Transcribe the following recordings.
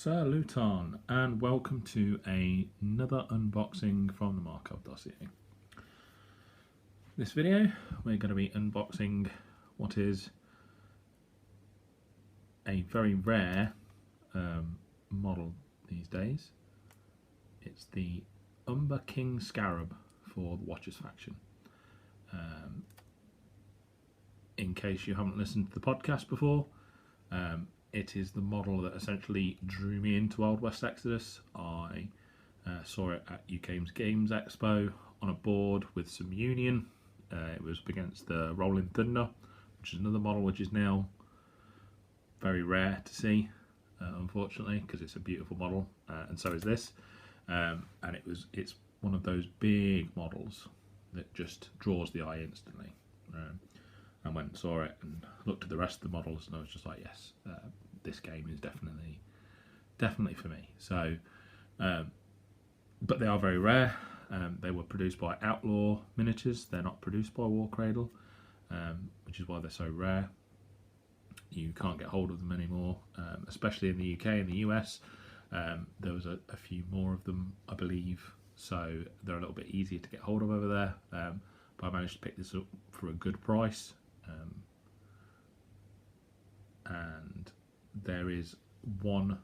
Saluton and welcome to another unboxing from the Markov dossier. This video we're going to be unboxing what is a very rare model these days. It's the Umber King Scarab for the Watchers faction. In case you haven't listened to the podcast before, it is the model that essentially drew me into Wild West Exodus. I saw it at UK Games Expo on a board with some Union. It was up against the Rolling Thunder, which is another model which is now very rare to see, unfortunately, because it's a beautiful model, and so is this. And it's one of those big models that just draws the eye instantly. I went and saw it and looked at the rest of the models, and I was just like, yes, this game is definitely for me. So, but they are very rare. They were produced by Outlaw Miniatures. They're not produced by War Cradle, which is why they're so rare. You can't get hold of them anymore, especially in the UK and the US. There was a few more of them, I believe, so they're a little bit easier to get hold of over there. But I managed to pick this up for a good price. And there is one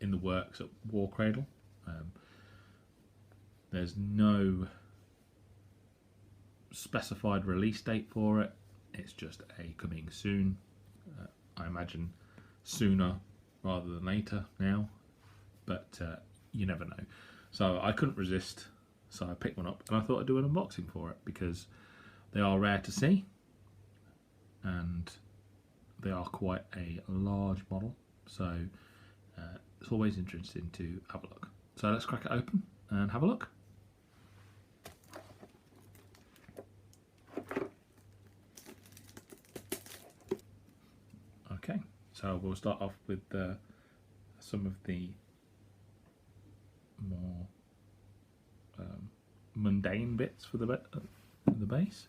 in the works at War Cradle. There's no specified release date for it. It's just a coming soon. I imagine sooner rather than later now, but you never know. So I couldn't resist, so I picked one up and I thought I'd do an unboxing for it because they are rare to see and they are quite a large model, so it's always interesting to have a look. So let's crack it open and have a look. Okay, so we'll start off with some of the more mundane bits for the base.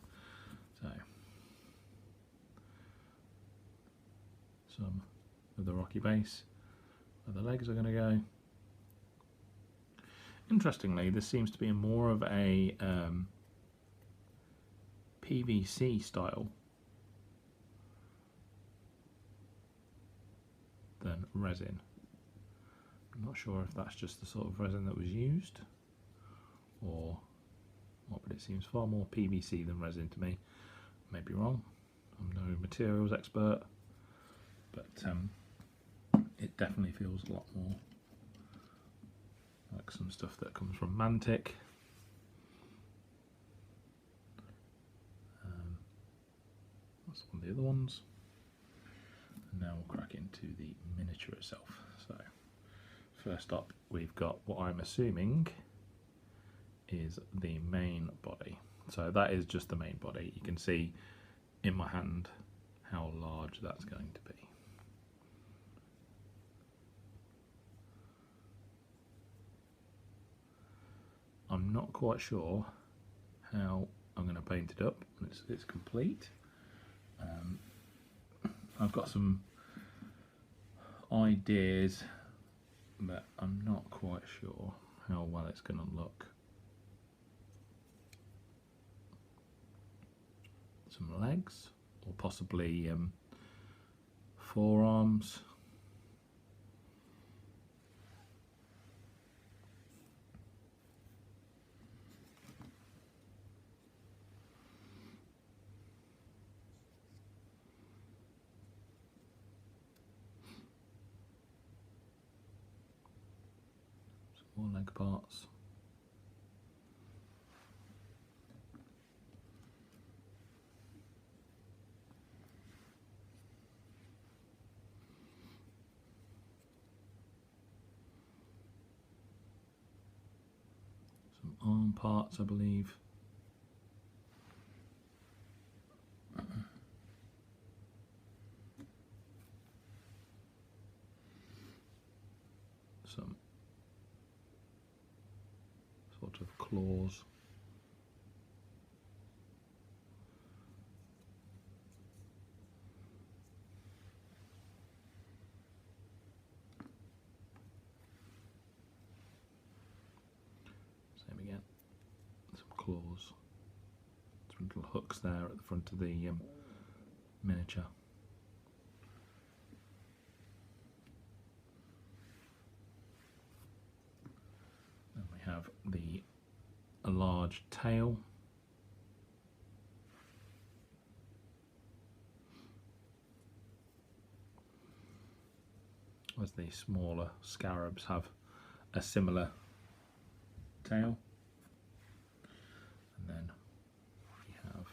So some of the rocky base, where the legs are going to go. Interestingly, this seems to be more of a PVC style than resin. I'm not sure if that's just the sort of resin that was used or what, but it seems far more PVC than resin to me. I may be wrong, I'm no materials expert, but it definitely feels a lot more like some stuff that comes from Mantic. That's one of the other ones. And now we'll crack into the miniature itself. So first up we've got what I'm assuming is the main body. So that is just the main body. You can see in my hand how large that's going to be. I'm not quite sure how I'm going to paint it up when it's complete. I've got some ideas, but I'm not quite sure how well it's going to look. Some legs, or possibly forearms. Some more leg parts. Arm parts, I believe. Some sort of claws. claws. Some little hooks there at the front of the miniature. Then we have a large tail. As the smaller scarabs have a similar tail. And then we have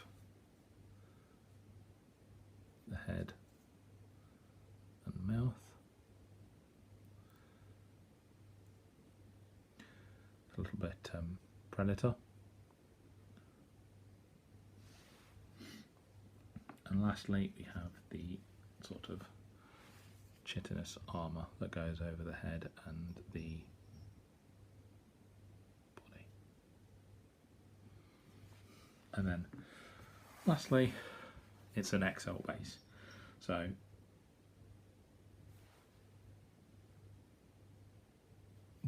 the head and mouth. A little bit predator. And lastly we have the sort of chitinous armour that goes over the head and the body. And then lastly it's an XL base, so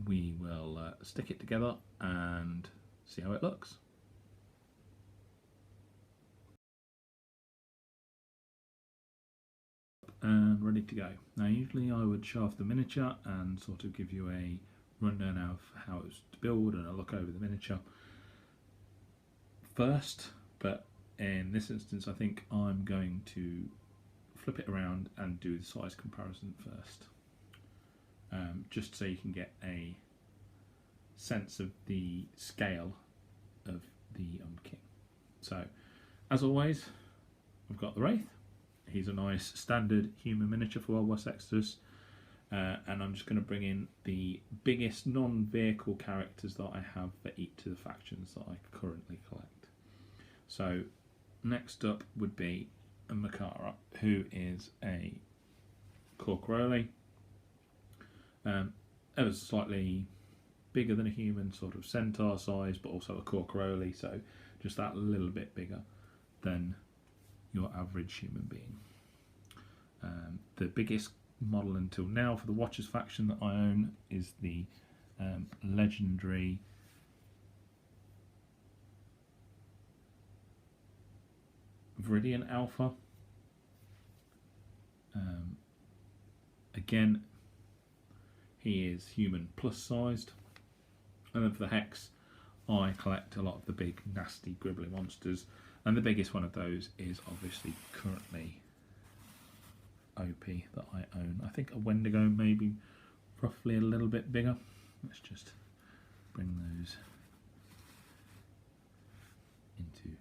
we will stick it together and see how it looks. And ready to go. Now usually I would show off the miniature and sort of give you a rundown of how it's to build and a look over the miniature first, but in this instance I think I'm going to flip it around and do the size comparison first, just so you can get a sense of the scale of the Umber King. So as always I've got the Wraith. He's a nice standard human miniature for Wild West Exodus, and I'm just going to bring in the biggest non-vehicle characters that I have for each of the factions that I currently collect. So next up would be a Makara, who is a Corcoroli, ever slightly bigger than a human, sort of centaur size, but also a Corcoroli, so just that little bit bigger than your average human being. The biggest model until now for the Watchers faction that I own is the legendary Viridian Alpha. Again, he is human plus sized, and then for the Hex I collect a lot of the big nasty gribbly monsters, and the biggest one of those is obviously currently OP that I own. I think a Wendigo maybe roughly a little bit bigger. Let's just bring those into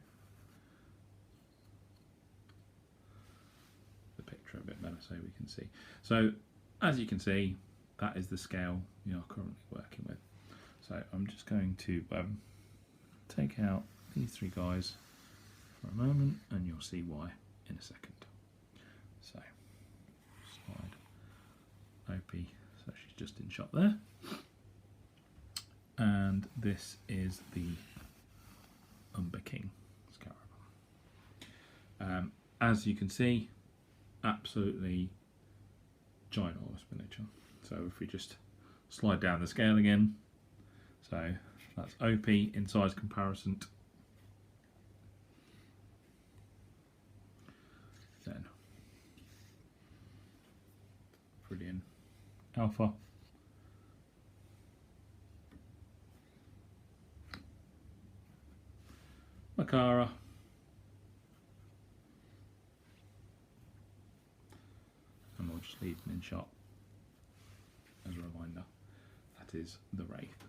the picture a bit better so we can see. So as you can see, that is the scale we are currently working with. So I'm just going to take out these three guys for a moment and you'll see why in a second. So slide OP, so she's just in shot there, and this is the Umber King Scarab. As you can see, absolutely ginormous miniature. So if we just slide down the scale again, so that's OP in size comparison. Then Viridian Alpha, Makara, and we'll just leave them in shot as a reminder. That is the Wraith.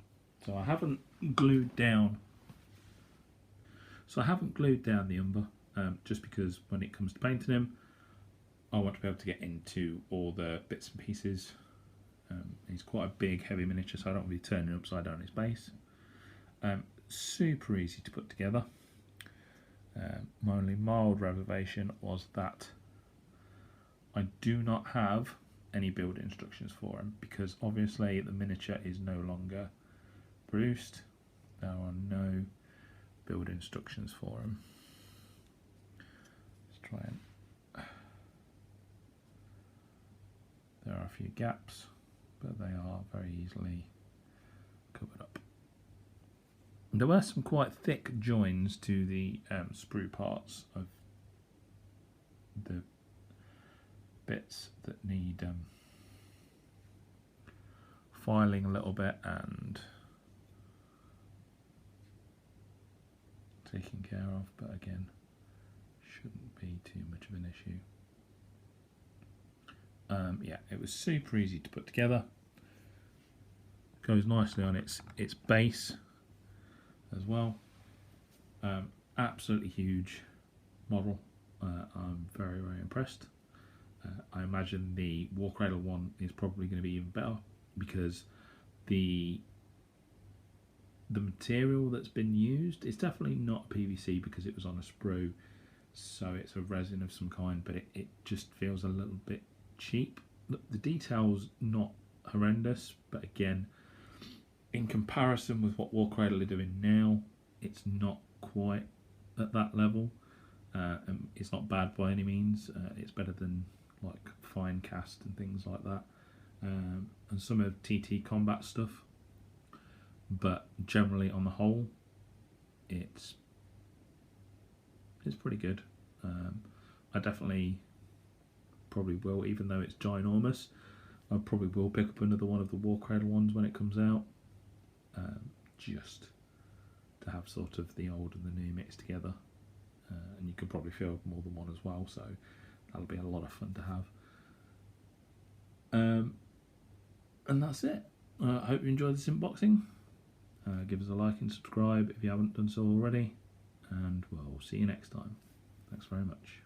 So I haven't glued down. the Umber, just because when it comes to painting him, I want to be able to get into all the bits and pieces. He's quite a big, heavy miniature, so I don't want to be turning upside down his base. Super easy to put together. My only mild reservation was that I do not have any build instructions for him, because obviously the miniature is no longer produced. There are no build instructions for him. Let's try and... There are a few gaps, but they are very easily covered up. There were some quite thick joins to the sprue parts of the bits that need filing a little bit and taken care of, but again, shouldn't be too much of an issue. Yeah, it was super easy to put together. Goes nicely on its base as well. Absolutely huge model. I'm very, very impressed. I imagine the War Cradle one is probably going to be even better because the material that's been used is definitely not PVC because it was on a sprue, so it's a resin of some kind, but it just feels a little bit cheap. Look, the detail's not horrendous, but again, in comparison with what War Cradle are doing now, it's not quite at that level. It's not bad by any means. It's better than like fine cast and things like that, and some of TT combat stuff. But generally, on the whole, it's pretty good. I definitely probably will, even though it's ginormous. I probably will pick up another one of the War Cradle ones when it comes out, just to have sort of the old and the new mixed together. And you can probably field more than one as well, so that'll be a lot of fun to have. And that's it. I hope you enjoyed this unboxing. Give us a like and subscribe if you haven't done so already, and we'll see you next time. Thanks very much.